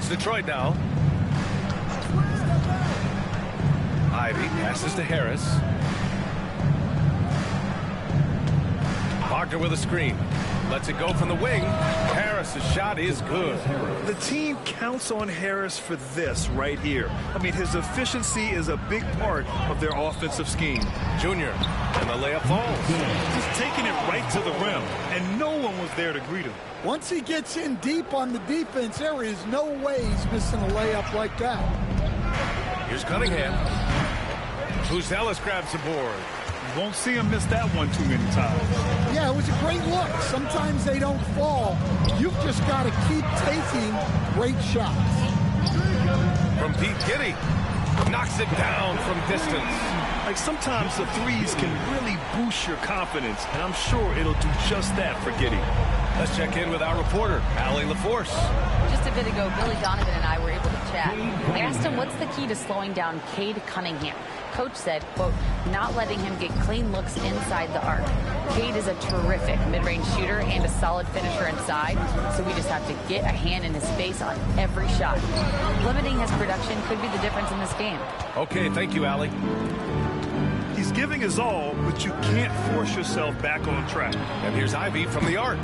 It's Detroit now. Ivy passes to Harris. Wagner with a screen. Lets it go from the wing. Harris's shot is good. The team counts on Harris for this right here. I mean, his efficiency is a big part of their offensive scheme. Junior, and the layup falls. Just taking it right to the rim, and no one was there to greet him. Once he gets in deep on the defense, there is no way he's missing a layup like that. Here's Cunningham. Ellis grabs the board. You won't see him miss that one too many times. Yeah, it was a great look. Sometimes they don't fall. You've just got to keep taking great shots. From Pete Giddy. Knocks it down from distance. Like sometimes the threes can really boost your confidence, and I'm sure it'll do just that for Giddy. Let's check in with our reporter, Allie LaForce. Just a bit ago, Billy Donovan and I were able to chat. I asked him what's the key to slowing down Cade Cunningham. Coach said, quote, not letting him get clean looks inside the arc. Cade is a terrific mid-range shooter and a solid finisher inside, so we just have to get a hand in his face on every shot. Limiting his production could be the difference in this game. Okay, thank you, Allie. He's giving his all, but you can't force yourself back on track. And here's Ivy from the arc.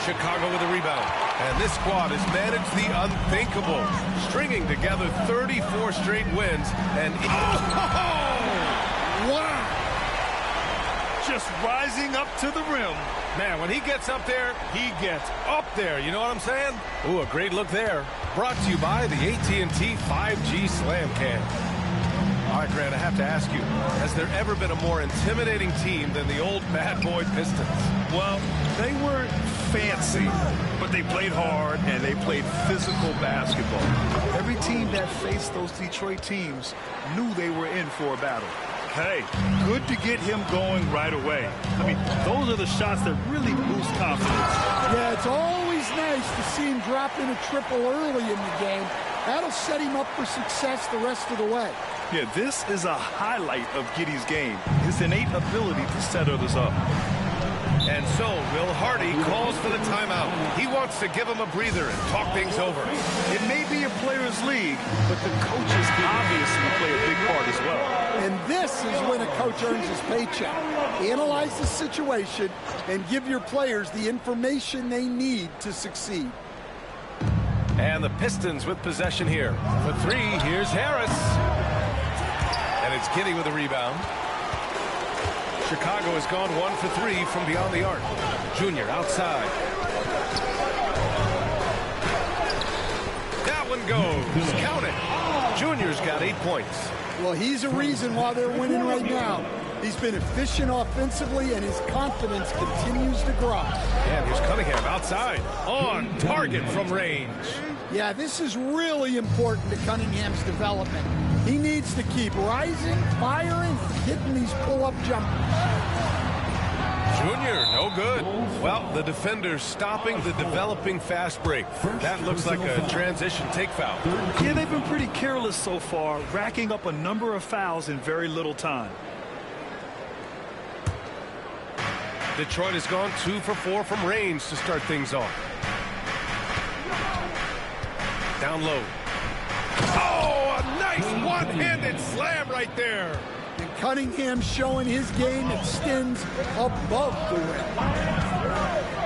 Chicago with a rebound. And this squad has managed the unthinkable, stringing together 34 straight wins. And Wow! Just rising up to the rim. man, when he gets up there, he gets up there. You know what I'm saying? Ooh, a great look there. Brought to you by the AT&T 5G Slam Cam. All right, Grant, I have to ask you, has there ever been a more intimidating team than the old bad boy Pistons? Well, they weren't fancy, but they played hard and they played physical basketball. Every team that faced those Detroit teams knew they were in for a battle. Hey, good to get him going right away. I mean, those are the shots that really boost confidence. Yeah, it's always nice to see him drop in a triple early in the game. That'll set him up for success the rest of the way. Yeah, this is a highlight of Giddy's game, his innate ability to set others up. And so, Will Hardy calls for the timeout. He wants to give him a breather and talk things over. It may be a player's league, but the coaches obviously play a big part as well. And this is when a coach earns his paycheck. Analyze the situation and give your players the information they need to succeed. And the Pistons with possession here. For three, here's Harris. And it's Giddy with a rebound. Chicago has gone 1 for 3 from beyond the arc. Junior outside. That one goes. Count it. Junior's got 8 points. Well, he's a reason why they're winning right now. He's been efficient offensively, and his confidence continues to grow. And here's Cunningham outside. On target from range. Yeah, this is really important to Cunningham's development. He needs to keep rising, firing, hitting these pull-up jumpers. Junior, no good. Well, the defender's stopping the developing fast break. That looks like a transition take foul. Yeah, they've been pretty careless so far, racking up a number of fouls in very little time. Detroit has gone 2 for 4 from range to start things off. Down low. Oh, a nice one-handed slam right there. And Cunningham showing his game extends above the rim.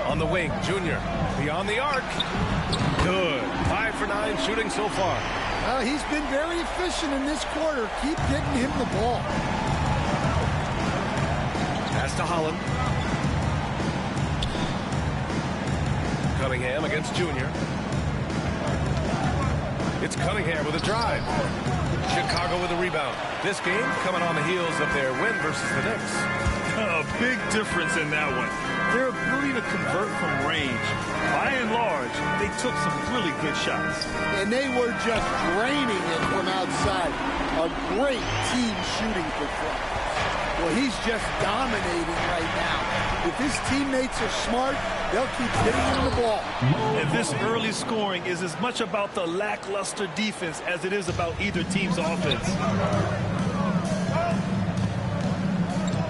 On the wing, Junior. Beyond the arc. Good. 5 for 9 shooting so far. He's been very efficient in this quarter. Keep getting him the ball. Pass to Holland. Cunningham against Junior. It's Cunningham with a drive. Chicago with a rebound. This game coming on the heels of their win versus the Knicks. A big difference in that one. Their ability to convert from range. By and large, they took some really good shots. And they were just draining it from outside. A great team shooting performance. Well, he's just dominating right now. If his teammates are smart, they'll keep getting him the ball. And this early scoring is as much about the lackluster defense as it is about either team's offense.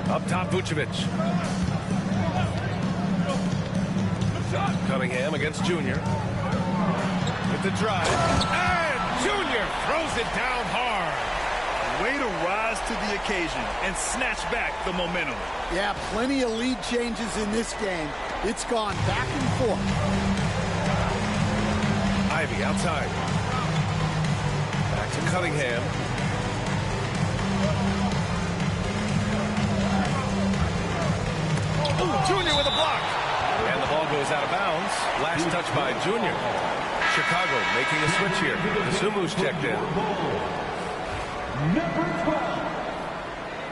Up top, Vucevic. Cunningham against Junior. the drive. And Junior throws it down hard. Way to rise to the occasion and snatch back the momentum. Yeah, plenty of lead changes in this game. It's gone back and forth. Ivey outside. Back to Cunningham. Ooh, Junior with a block. And the ball goes out of bounds. Last touch by Junior. Chicago making a switch here. Kasumu's checked in. Number 12,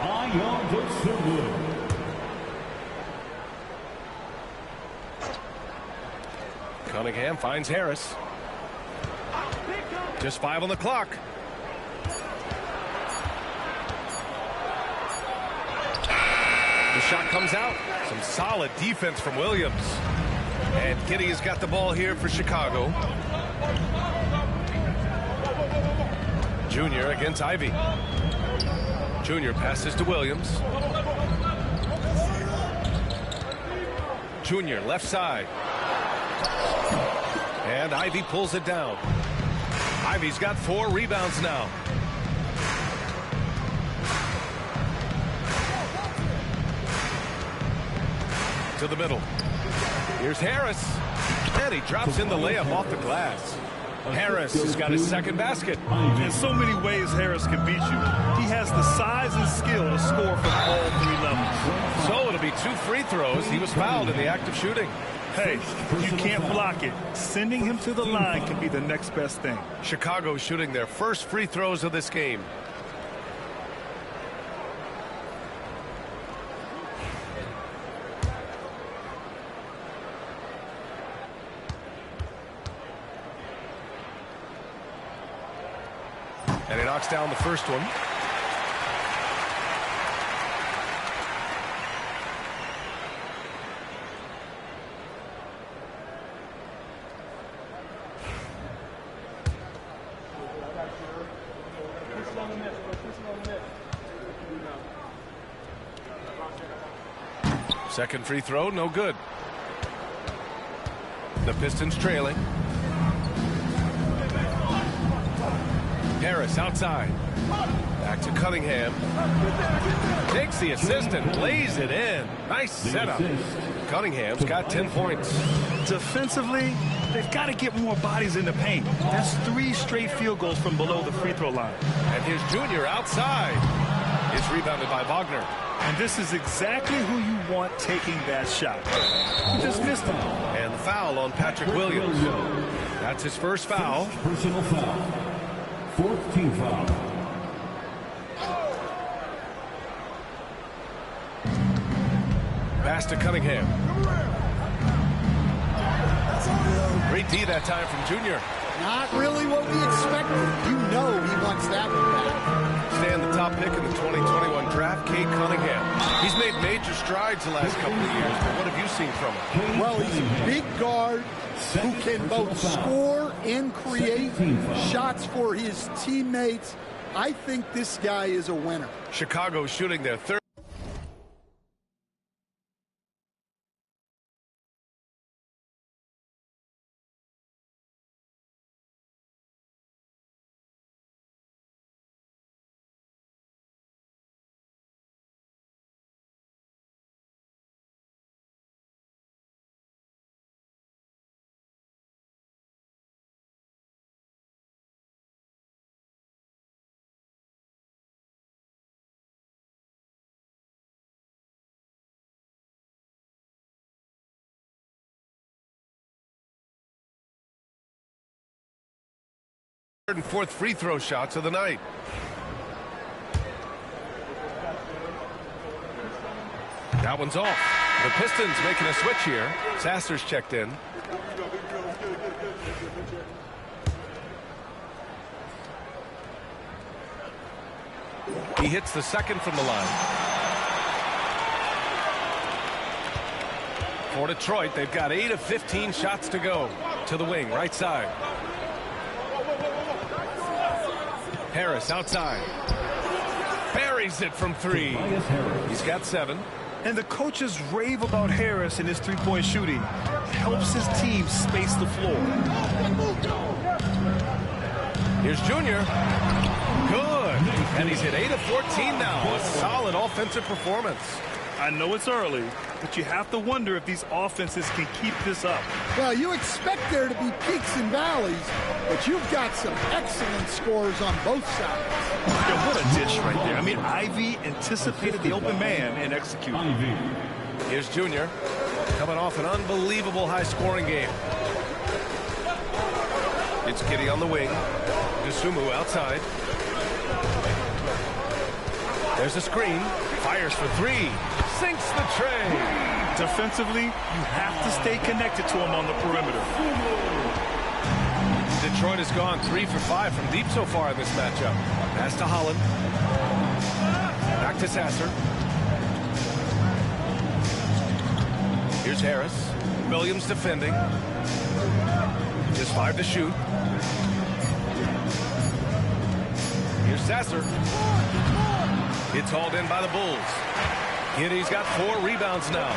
Ayo Dosunmu. Cunningham finds Harris. Just 5 on the clock. The shot comes out. Some solid defense from Williams. And Giddey has got the ball here for Chicago. Junior against Ivey. Junior passes to Williams. Junior left side. And Ivey pulls it down. Ivey's got 4 rebounds now. To the middle. Here's Harris. And he drops in the layup off the glass. Harris has got his second basket. In so many ways, Harris can beat you. He has the size and skill to score from all 3 levels. So it'll be 2 free throws. He was fouled in the act of shooting. Hey, you can't block it. Sending him to the line can be the next best thing. Chicago shooting their first free throws of this game. And he knocks down the first one. Second free throw, no good. The Pistons trailing. Harris outside. Back to Cunningham. Takes the assist and lays it in. Nice setup. Cunningham's got 10 points. Defensively, they've got to get more bodies in the paint. That's 3 straight field goals from below the free throw line. And his Junior outside. It's rebounded by Wagner. And this is exactly who you want taking that shot. He just missed him. And the foul on Patrick Williams. That's his first foul. Personal foul. 4th team foul. Pass to Cunningham. Great D that time from Junior. Not really what we expected. You know he wants that one back. Stand the top pick in the 2021 draft, Cade Cunningham. He's made major strides the last couple of years, but what have you seen from him? Well, he's a big guard who can both score and create shots for his teammates. I think this guy is a winner. Chicago shooting their third. And 4th free throw shots of the night. That one's off. The Pistons making a switch here. Sasser's checked in. He hits the second from the line. For Detroit, they've got 8 of 15 shots to go. To the wing, right side. Harris outside. Buries it from 3. He's got 7. And the coaches rave about Harris and his 3-point shooting. Helps his team space the floor. Here's Junior. Good. And he's hit 8 of 14 now. A solid offensive performance. I know it's early, but you have to wonder if these offenses can keep this up. Well, you expect there to be peaks and valleys, but you've got some excellent scores on both sides. Yeah, what a dish right there. I mean, Ivy anticipated the open man and executed. Here's Junior. Coming off an unbelievable high-scoring game. It's Giddey on the wing. Dosunmu outside. There's a screen. Fires for 3. Sinks the tray. Defensively, you have to stay connected to him on the perimeter. Detroit has gone 3 for 5 from deep so far in this matchup. Pass to Holland. Back to Sasser. Here's Harris. Williams defending. Just 5 to shoot. Here's Sasser. It's hauled in by the Bulls. Giddey's got 4 rebounds now.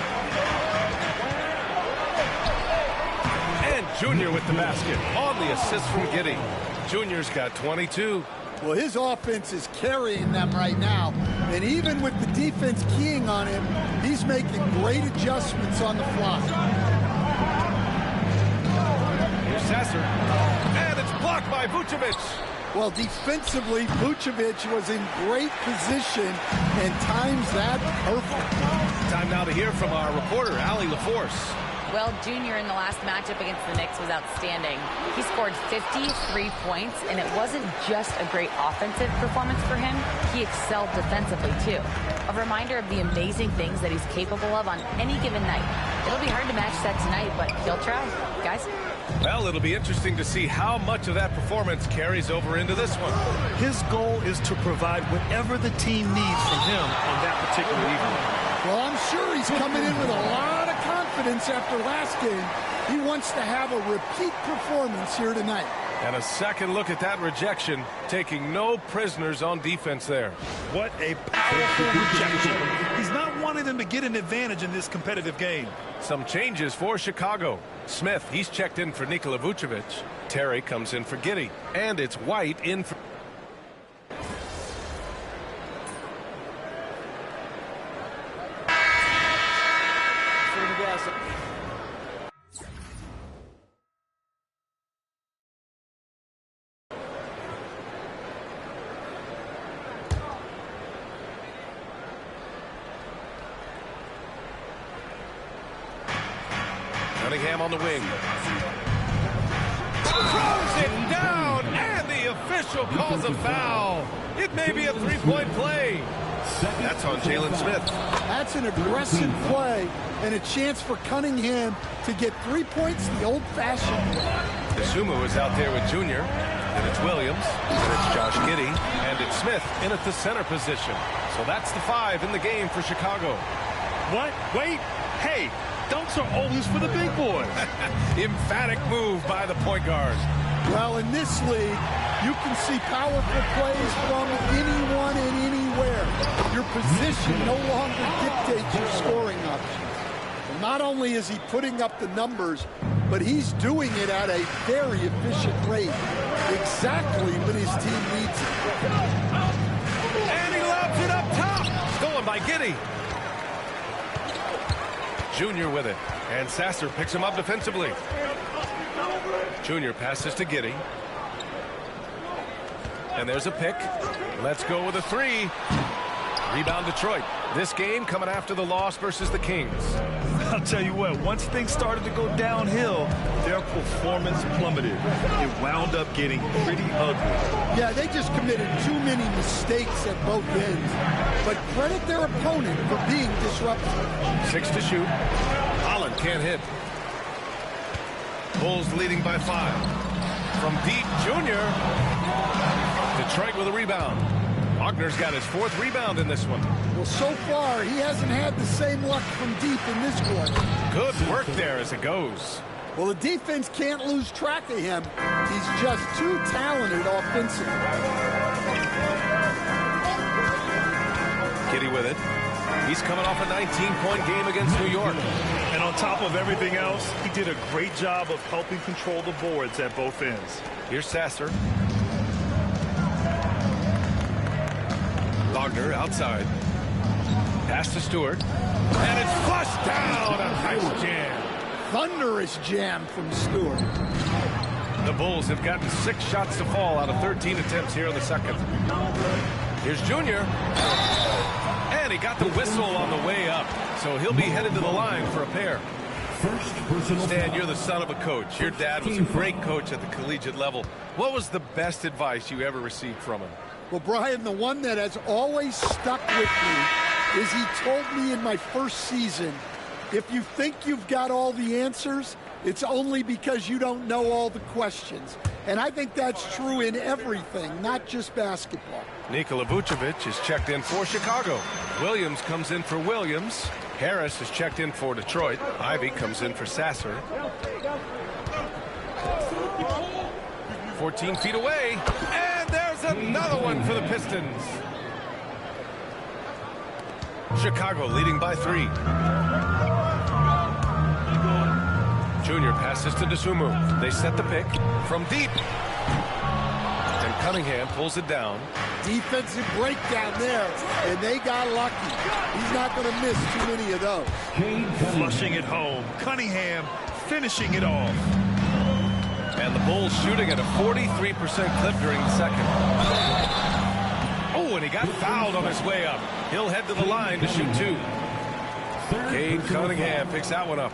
And Junior with the basket on the assist from Giddey. Junior's got 22. Well, his offense is carrying them right now. And even with the defense keying on him, he's making great adjustments on the fly. Here's Sasser. And it's blocked by Vucevic. Well, defensively, Vucevic was in great position and times that perfect. Time now to hear from our reporter, Allie LaForce. Well, Junior in the last matchup against the Knicks was outstanding. He scored 53 points, and it wasn't just a great offensive performance for him. He excelled defensively, too. A reminder of the amazing things that he's capable of on any given night. It'll be hard to match that tonight, but he'll try. Guys? Well, it'll be interesting to see how much of that performance carries over into this one. His goal is to provide whatever the team needs from him on that particular evening. Well, I'm sure he's coming in with a lot of confidence after last game. He wants to have a repeat performance here tonight. And a second look at that rejection, taking no prisoners on defense there. What a powerful rejection. He's not wanting them to get an advantage in this competitive game. Some changes for Chicago. Smith, he's checked in for Nikola Vucevic. Terry comes in for Giddey. And it's White in for... Cunningham on the wing. Throws it down, and the official calls a foul. It may be a three-point play. That's on Jalen Smith. That's an aggressive play and a chance for Cunningham to get 3 points the old-fashioned way. Dosunmu is out there with Junior. And it's Williams. And it's Josh Giddey. And it's Smith in at the center position. So that's the 5 in the game for Chicago. What? Wait. Hey. Dunks are always for the big boys. Emphatic move by the point guard. Well, in this league, you can see powerful plays from anyone and anywhere. Your position no longer dictates your scoring options. And not only is he putting up the numbers, but he's doing it at a very efficient rate. Exactly when his team needs it. And he lobs it up top. Stolen by Giddey. Junior with it, and Sasser picks him up defensively. Junior passes to Giddey. And there's a pick. Let's go with a 3. Rebound Detroit. This game coming after the loss versus the Kings. I'll tell you what, once things started to go downhill, their performance plummeted. It wound up getting pretty ugly. Yeah, they just committed too many mistakes at both ends. But credit their opponent for being disruptive. 6 to shoot. Holland can't hit. Bulls leading by 5. From deep, Junior. Detroit with a rebound. Wagner's got his 4th rebound in this one. Well, so far, he hasn't had the same luck from deep in this quarter. Good work there as it goes. Well, the defense can't lose track of him. He's just too talented offensively. Giddey with it. He's coming off a 19-point game against New York. And on top of everything else, he did a great job of helping control the boards at both ends. Here's Sasser. Wagner outside. Pass to Stewart. And it's flushed down. A nice jam. Thunderous jam from Stewart. The Bulls have gotten 6 shots to fall out of 13 attempts here in the second. Here's Junior. And he got the whistle on the way up. So he'll be headed to the line for a pair. Stan, you're the son of a coach. Your dad was a great coach at the collegiate level. What was the best advice you ever received from him? Well, Brian, the one that has always stuck with me is he told me in my first season, if you think you've got all the answers, it's only because you don't know all the questions. And I think that's true in everything, not just basketball. Nikola Vucevic is checked in for Chicago. Williams comes in for Williams. Harris is checked in for Detroit. Ivy comes in for Sasser. 14 feet away. And there's another one for the Pistons. Chicago leading by 3. Junior passes to Dosunmu. They set the pick from deep. And Cunningham pulls it down. Defensive breakdown there, and they got lucky. He's not going to miss too many of those. Flushing it home. Cunningham finishing it off. And the Bulls shooting at a 43% clip during the second. Oh, and he got fouled on his way up. He'll head to the line to shoot 2. Cade Cunningham picks that one up.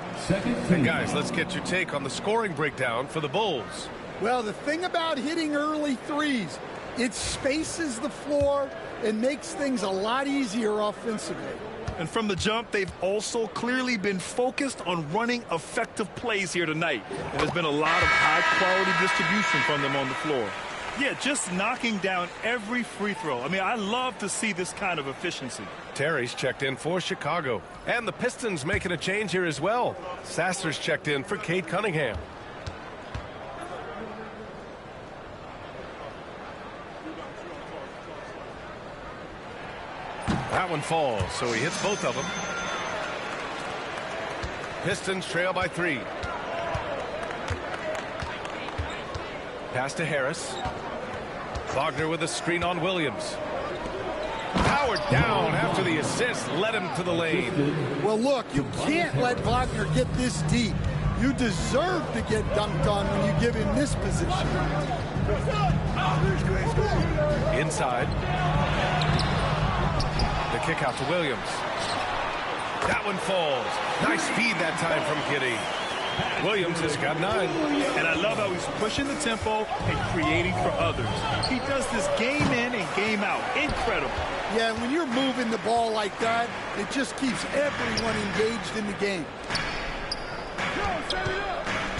And guys, let's get your take on the scoring breakdown for the Bulls. Well, the thing about hitting early threes, it spaces the floor and makes things a lot easier offensively. And from the jump, they've also clearly been focused on running effective plays here tonight. And there's been a lot of high-quality distribution from them on the floor. Yeah, just knocking down every free throw. I mean, I love to see this kind of efficiency. Terry's checked in for Chicago. And the Pistons making a change here as well. Sasser's checked in for Cade Cunningham. That one falls, so he hits both of them. Pistons trail by 3. Pass to Harris. Wagner with a screen on Williams. Powered down after the assist led him to the lane. Well, look, you can't let Wagner get this deep. You deserve to get dunked on when you give him this position. Inside. The kick out to Williams. That one falls. Nice feed that time from Giddey. Williams has got 9. And I love how he's pushing the tempo and creating for others. He does this game in and game out. Incredible. Yeah, when you're moving the ball like that, it just keeps everyone engaged in the game.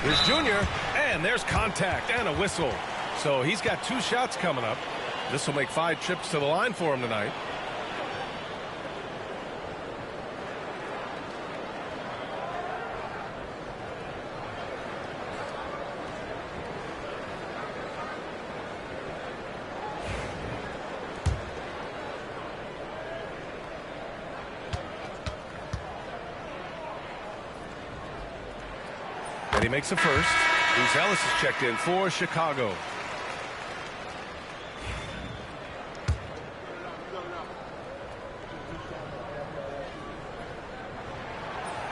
Here's Junior, and there's contact and a whistle. So he's got 2 shots coming up. This will make 5 trips to the line for him tonight. And he makes a first. Bruce Ellis is checked in for Chicago.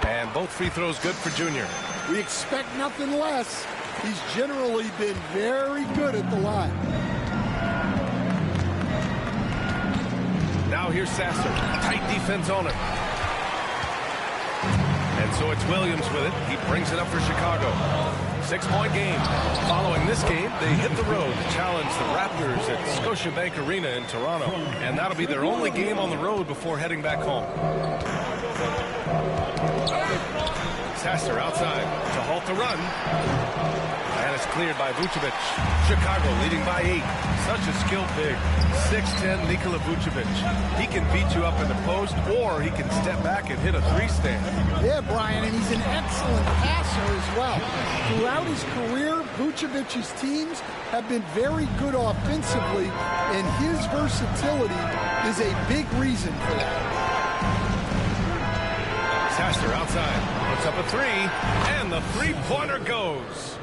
And both free throws good for Junior. We expect nothing less. He's generally been very good at the line. Now here's Sasser. Tight defense on it. And so it's Williams with it. He brings it up for Chicago. 6-point game. Following this game, they hit the road to challenge the Raptors at Scotiabank Arena in Toronto. And that'll be their only game on the road before heading back home. Sasser outside to halt the run. And it's cleared by Vucevic. Chicago leading by 8. Such a skilled big. 6'10" Nikola Vucevic. He can beat you up in the post, or he can step back and hit a 3-stand. Yeah, Brian, and he's an excellent passer as well. Throughout his career, Vucevic's teams have been very good offensively, and his versatility is a big reason for that. Sasser outside, puts up a 3, and the 3-pointer goes.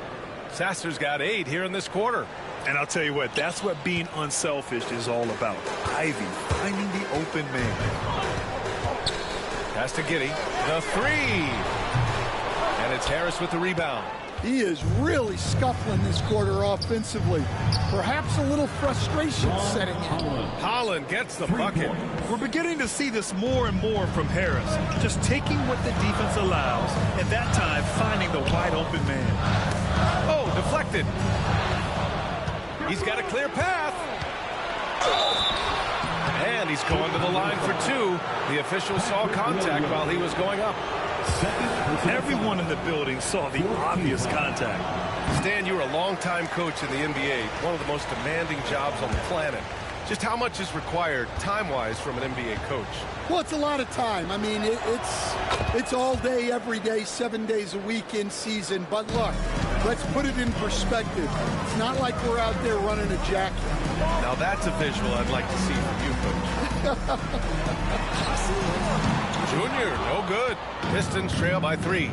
Sasser's got 8 here in this quarter. And I'll tell you what, that's what being unselfish is all about. Ivy finding the open man. Pass to Giddey. The three. And it's Harris with the rebound. He is really scuffling this quarter offensively. Perhaps a little frustration setting in. Holland gets the bucket. We're beginning to see this more and more from Harris. Just taking what the defense allows, and that time finding the wide open man. Oh, deflected. He's got a clear path. And he's going to the line for two. The official saw contact while he was going up. Everyone in the building saw the obvious contact. Stan, you were a long-time coach in the NBA, one of the most demanding jobs on the planet. Just how much is required time-wise from an NBA coach? Well, it's a lot of time. I mean, it's all day, every day, 7 days a week in season. But look, let's put it in perspective. It's not like we're out there running a jacket. Now that's a visual I'd like to see from you, Coach. Junior, no good. Pistons trail by 3.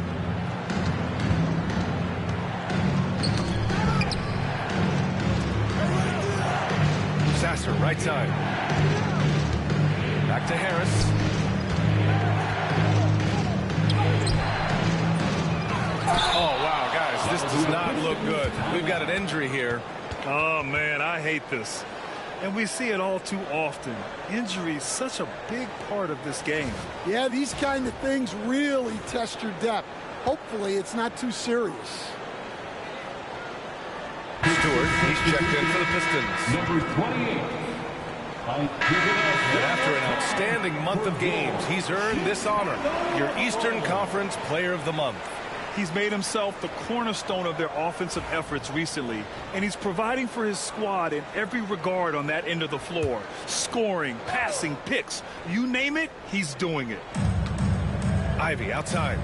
Sasser, right side. Back to Harris. Oh, wow, guys, this does not look good. We've got an injury here. Oh, man, I hate this. And we see it all too often. Injury is such a big part of this game. Yeah, these kind of things really test your depth. Hopefully, it's not too serious. Stewart, he's checked in for the Pistons. Number 28. And after an outstanding month of games, he's earned this honor, your Eastern Conference Player of the Month. He's made himself the cornerstone of their offensive efforts recently, and he's providing for his squad in every regard on that end of the floor. Scoring, passing, picks, you name it, he's doing it. Ivy outside.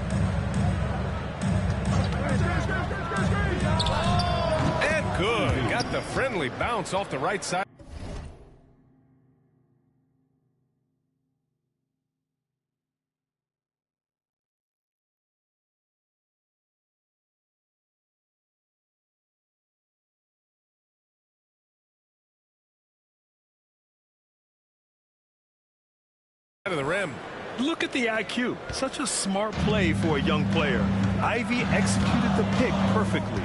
And good. Got the friendly bounce off the right side. To the rim. Look at the IQ. Such a smart play for a young player. Ivy executed the pick perfectly.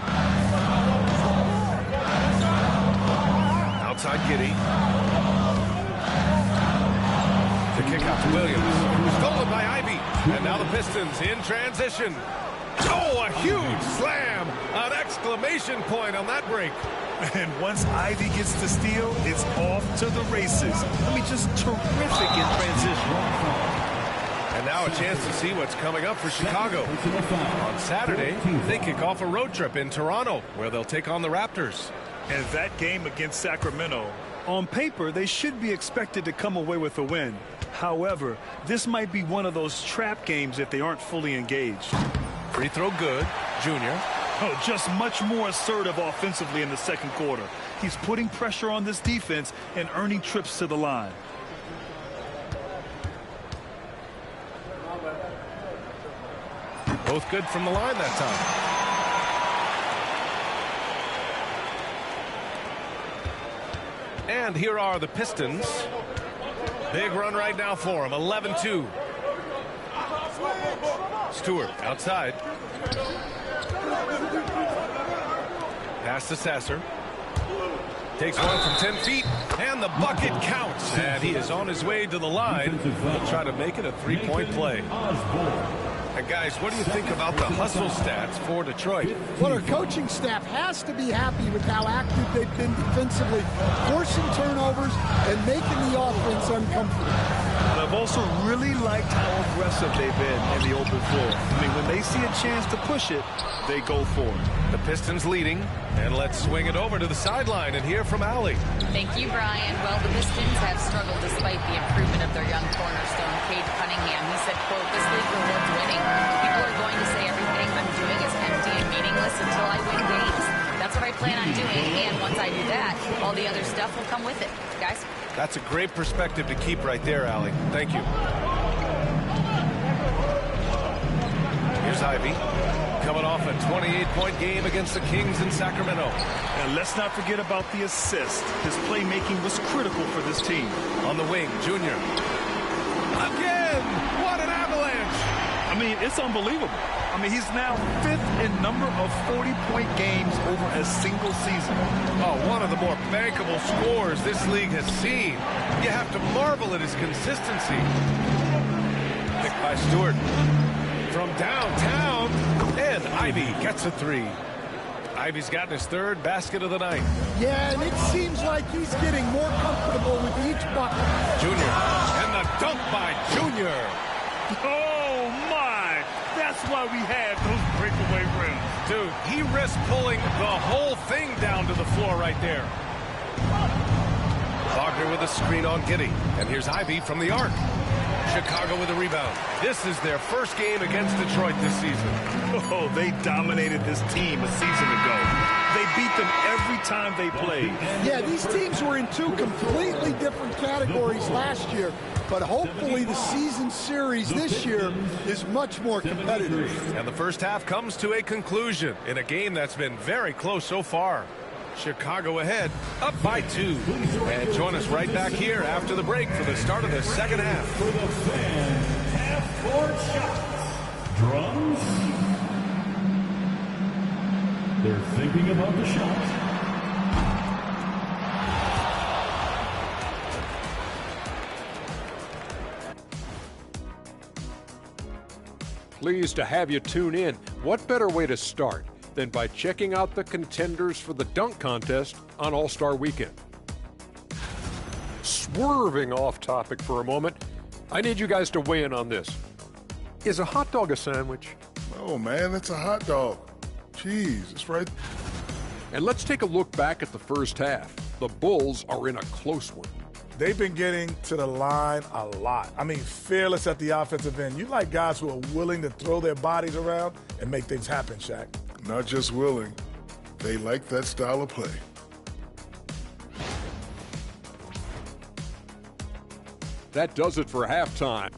Outside Giddey. The kick out to Williams. Stolen by Ivy. And now the Pistons in transition. Oh, a huge slam. An exclamation point on that break. And once Ivy gets the steal, it's off to the races. I mean, just terrific in transition. And now a chance to see what's coming up for Chicago. On Saturday, they kick off a road trip in Toronto, where they'll take on the Raptors. And that game against Sacramento, on paper, they should be expected to come away with a win. However, this might be one of those trap games if they aren't fully engaged. Free throw good. Junior. Oh, just much more assertive offensively in the second quarter. He's putting pressure on this defense and earning trips to the line. Both good from the line that time. And here are the Pistons. Big run right now for them. 11-2. Stewart outside. Pass to Sasser. Takes one from 10 feet, and the bucket counts. And he is on his way to the line. He'll try to make it a three-point play. And guys, what do you think about the hustle stats for Detroit? Well, our coaching staff has to be happy with how active they've been defensively, forcing turnovers and making the offense uncomfortable. But I've also really liked how aggressive they've been in the open floor. I mean, when they see a chance to push it, they go for it. The Pistons leading, and let's swing it over to the sideline and hear from Allie. Thank you, Brian. Well, the Pistons have struggled despite the improvement of their young cornerstone, Cade Cunningham. He said, quote, "This league rewards winning. People are going to say everything I'm doing is empty and meaningless until I win games. That's what I plan on doing, and once I do that, all the other stuff will come with it." Guys? That's a great perspective to keep right there, Allie. Thank you. Here's Ivy, coming off a 28-point game against the Kings in Sacramento. And let's not forget about the assist. His playmaking was critical for this team. On the wing, Junior. Again! What an avalanche! I mean, it's unbelievable. I mean, he's now 5th in number of 40-point games over a single season. Oh, one of the more bankable scores this league has seen. You have to marvel at his consistency. Picked by Stewart. From downtown, and Ivy gets a 3. Ivy's gotten his 3rd basket of the night. Yeah, and it seems like he's getting more comfortable with each bucket. Junior, and the dunk by Junior. Oh, my! That's why we have those breakaway rims. Dude, he risked pulling the whole thing down to the floor right there. Wagner with a screen on Giddey, and here's Ivy from the arc. Chicago with a rebound. This is their first game against Detroit this season. Oh, they dominated this team a season ago. They beat them every time they played. Yeah, these teams were in 2 completely different categories last year, but hopefully the season series this year is much more competitive. And the first half comes to a conclusion in a game that's been very close so far. Chicago ahead, up by 2. And join us right back here after the break for the start of the second half. For the fans, half-court shots. Drums. They're thinking about the shots. Pleased to have you tune in. What better way to start than by checking out the contenders for the dunk contest on All-Star Weekend? Swerving off topic for a moment, I need you guys to weigh in on this. Is a hot dog a sandwich? Oh, man, it's a hot dog. Jeez, it's right. And let's take a look back at the first half. The Bulls are in a close one. They've been getting to the line a lot. I mean, fearless at the offensive end. You like guys who are willing to throw their bodies around and make things happen, Shaq. Not just willing, they like that style of play. That does it for halftime.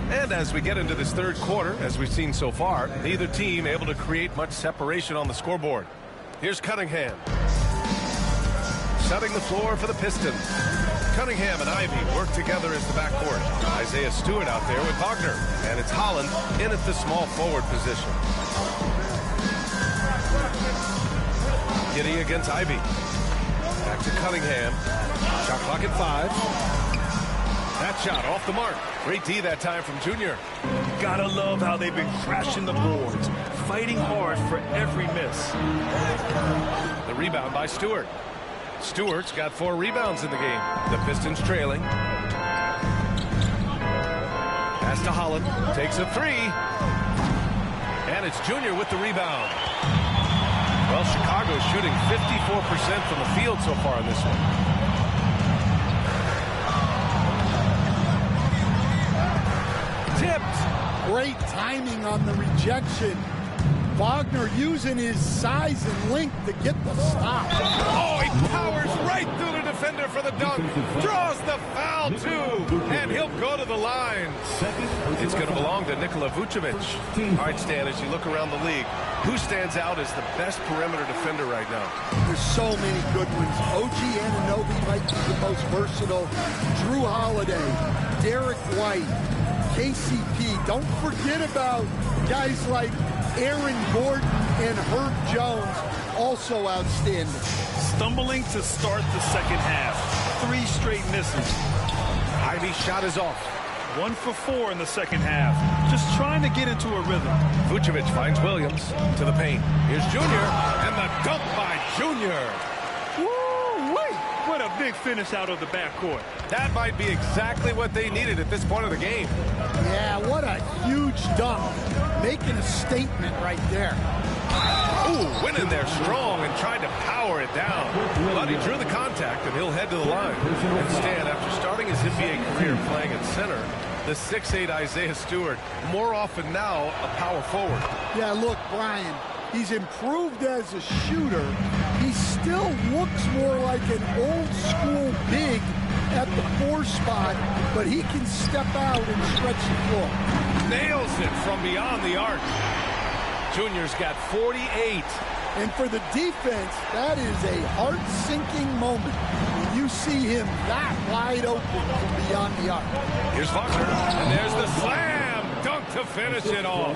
And as we get into this third quarter, as we've seen so far, neither team able to create much separation on the scoreboard. Here's Cunningham. Setting the floor for the Pistons. Cunningham and Ivy work together as the backcourt. Isaiah Stewart out there with Wagner. And it's Holland in at the small forward position. Giddey against Ivy. Back to Cunningham. Shot clock at 5. That shot off the mark. Great D that time from Junior. Gotta love how they've been crashing the boards, fighting hard for every miss. The rebound by Stewart. Stewart's got 4 rebounds in the game. The Pistons trailing. Pass to Holland. Takes a 3. And it's Junior with the rebound. Well, Chicago's shooting 54% from the field so far in this one. Tipped. Great timing on the rejection. Wagner using his size and length to get the stop. Oh, he powers right through the defender for the dunk. Draws the foul, too. And he'll go to the line. It's going to belong to Nikola Vucevic. All right, Stan, as you look around the league, who stands out as the best perimeter defender right now? There's so many good ones. OG Anunoby might be the most versatile. Drew Holiday, Derek White, KCP. Don't forget about guys like Aaron Gordon and Herb Jones, also outstanding. Stumbling to start the second half. 3 straight misses. Ivy's shot is off. 1 for 4 in the second half. Just trying to get into a rhythm. Vucevic finds Williams to the paint. Here's Junior, and the dunk by Junior. Woo-wee! What a big finish out of the backcourt. That might be exactly what they needed at this point of the game. Yeah, what a huge dunk. Making a statement right there. Ooh, went in there strong and tried to power it down. But he drew the contact, and he'll head to the line. And Stan, after starting his NBA career playing at center, the 6'8" Isaiah Stewart, more often now a power forward. Yeah, look, Brian, he's improved as a shooter, he still looks more like an old-school big at the 4 spot, but he can step out and stretch the floor. Nails it from beyond the arc. Junior's got 48. And for the defense, that is a heart-sinking moment when you see him that wide open from beyond the arc. Here's Wagner, and there's the slam dunk to finish it off.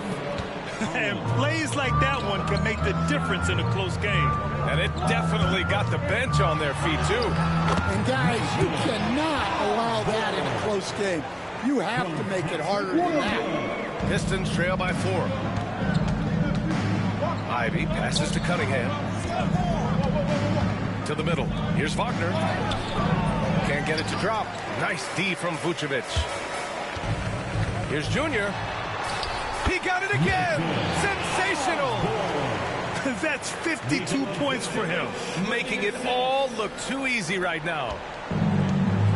And plays like that one can make the difference in a close game. And it definitely got the bench on their feet, too. And, guys, you cannot allow that in a close game. You have to make it harder than that. Pistons trail by 4. Ivy passes to Cunningham. To the middle. Here's Wagner. Can't get it to drop. Nice D from Vucevic. Here's Junior. He got it again. Sensational. That's 52 points for him. Making it all look too easy right now.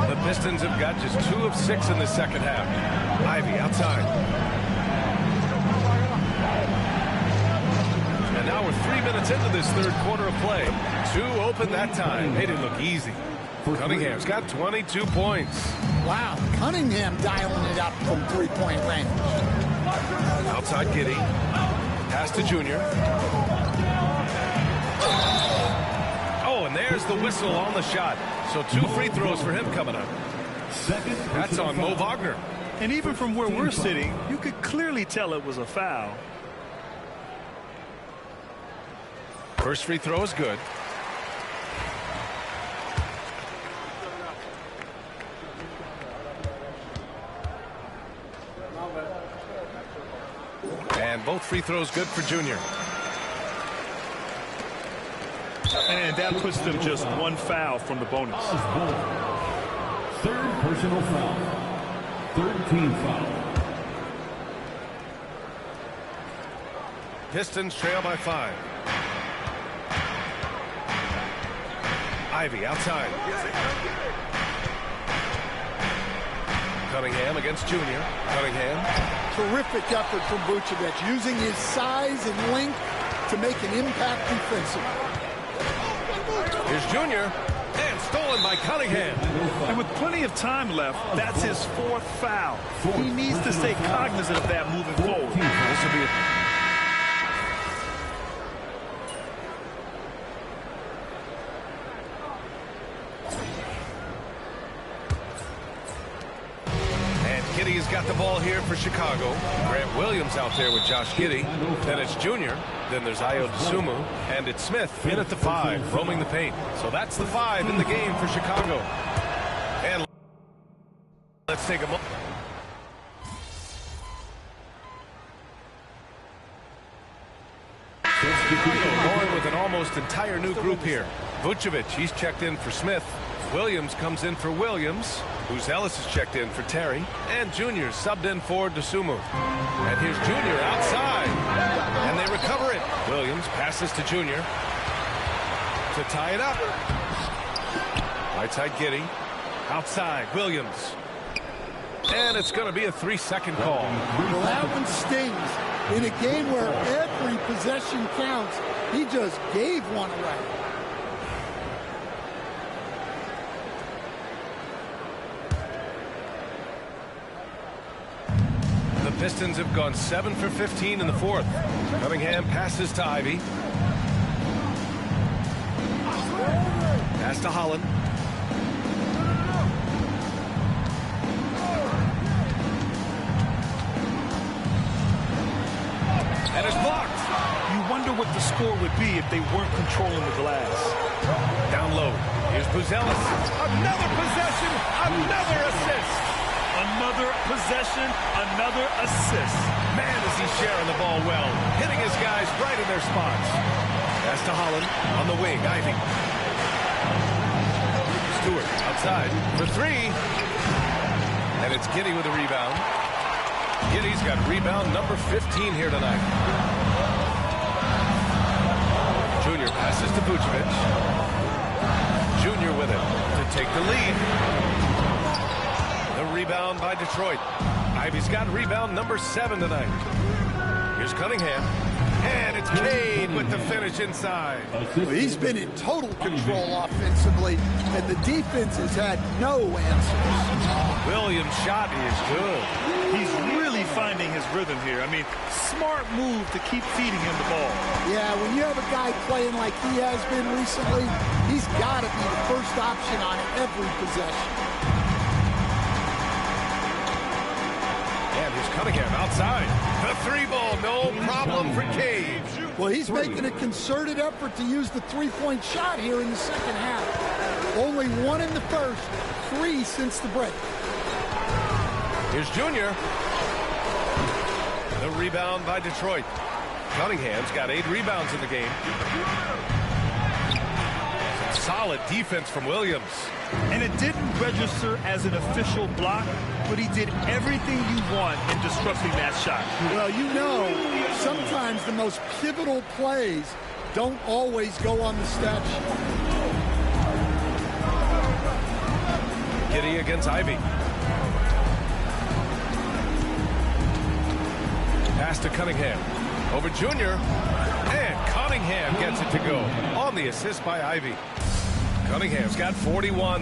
The Pistons have got just 2 of 6 in the second half. Ivy outside. And now we're 3 minutes into this third quarter of play. 2 open that time. Made it look easy. Cunningham's got 22 points. Wow, Cunningham dialing it up from 3-point range. Outside Giddey. Pass to Junior. Oh, and there's the whistle on the shot. So 2 free throws for him coming up. That's on Mo Wagner. And even from where we're sitting, you could clearly tell it was a foul. First free throw is good. And both free throws good for Junior. And that puts them just 1 foul from the bonus. Third personal foul. Third team foul. Pistons trail by 5. Ivy outside. Cunningham against Junior. Cunningham. Terrific effort from Vucevic, using his size and length to make an impact defensively. Here's Junior. And stolen by Cunningham. And with plenty of time left, that's his 4th foul. He needs to stay cognizant of that moving forward. This will be a Giddey's got the ball here for Chicago. Grant Williams out there with Josh Giddey. Then it's Junior. Then there's Ayo Dosunmu. And it's Smith in at the 5, roaming the paint. So that's the 5 in the game for Chicago. And let's take a moment. Going with an almost entire new group here. Vucevic, he's checked in for Smith. Williams comes in for Williams. Who's Ellis is checked in for Terry. And Junior subbed in for Dosunmu. And here's Junior outside. And they recover it. Williams passes to Junior to tie it up. Right side Giddey. Outside Williams. And it's going to be a 3-second call. Well, that one stings. In a game where every possession counts, he just gave one away. The Pistons have gone 7 for 15 in the 4th. Cunningham passes to Ivy. Pass to Holland. And it's blocked. You wonder what the score would be if they weren't controlling the glass. Down low. Here's Buzelis. Another possession. Another assist. Another possession, another assist. Man, is he sharing the ball well. Hitting his guys right in their spots. Pass to Holland on the wing. Ivy. Stewart outside for 3. And it's Giddey with a rebound. Giddey's got rebound number 15 here tonight. Junior passes to Vucevic. Junior with it to take the lead. The rebound by Detroit. Ivy's got rebound number 7 tonight. Here's Cunningham. And it's Cade with the finish inside. Well, he's been in total control offensively, and the defense has had no answers. Williams' shot is good. He's really finding his rhythm here. I mean, smart move to keep feeding him the ball. Yeah, when you have a guy playing like he has been recently, he's got to be the first option on every possession. And here's Cunningham outside. The three ball, no problem for Cade. Well, he's making a concerted effort to use the three-point shot here in the second half. Only one in the first, 3 since the break. Here's Junior. The rebound by Detroit. Cunningham's got 8 rebounds in the game. Solid defense from Williams. And it didn't register as an official block, but he did everything you want in disrupting that shot. Well, you know, sometimes the most pivotal plays don't always go on the stat sheet. Giddey against Ivy. Pass to Cunningham. Over Junior. And Cunningham gets it to go. On the assist by Ivy. Cunningham's got 41.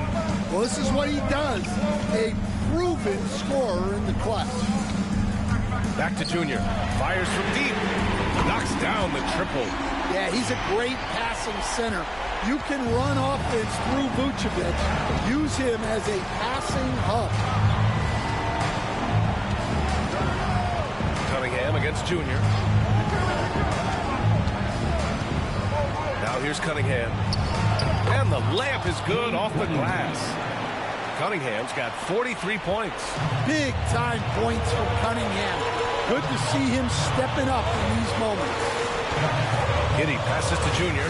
Well, this is what he does. A proven scorer in the clutch. Back to Junior. Fires from deep. Knocks down the triple. Yeah, he's a great passing center. You can run offense through Vucevic. Use him as a passing hub. Cunningham against Junior. Now here's Cunningham. And the layup is good off the glass. Cunningham's got 43 points. Big time points from Cunningham. Good to see him stepping up in these moments. Giddey passes to Junior.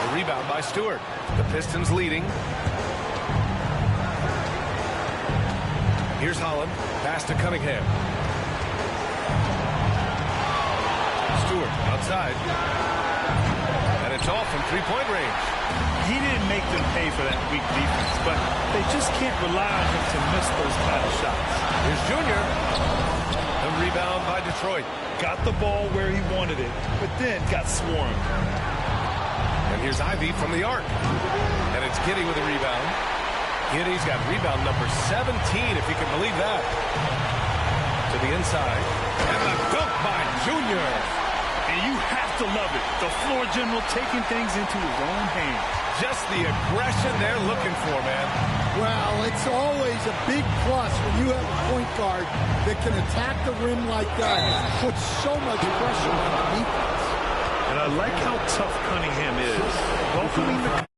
The rebound by Stewart. The Pistons leading. Here's Holland. Pass to Cunningham. Stewart outside. And it's off from three-point range. He didn't make them pay for that weak defense, but they just can't rely on him to miss those kind of shots. Here's Junior. The rebound by Detroit. Got the ball where he wanted it, but then got swarmed. And here's Ivy from the arc. And it's Giddey with a rebound. Giddey's got rebound number 17, if you can believe that. To the inside. And the dunk by Junior. And you have to love it. The floor general taking things into his own hands. Just the aggression they're looking for, man. Well, it's always a big plus when you have a point guard that can attack the rim like that and put so much pressure on the defense. And I like how tough Cunningham is. Welcoming the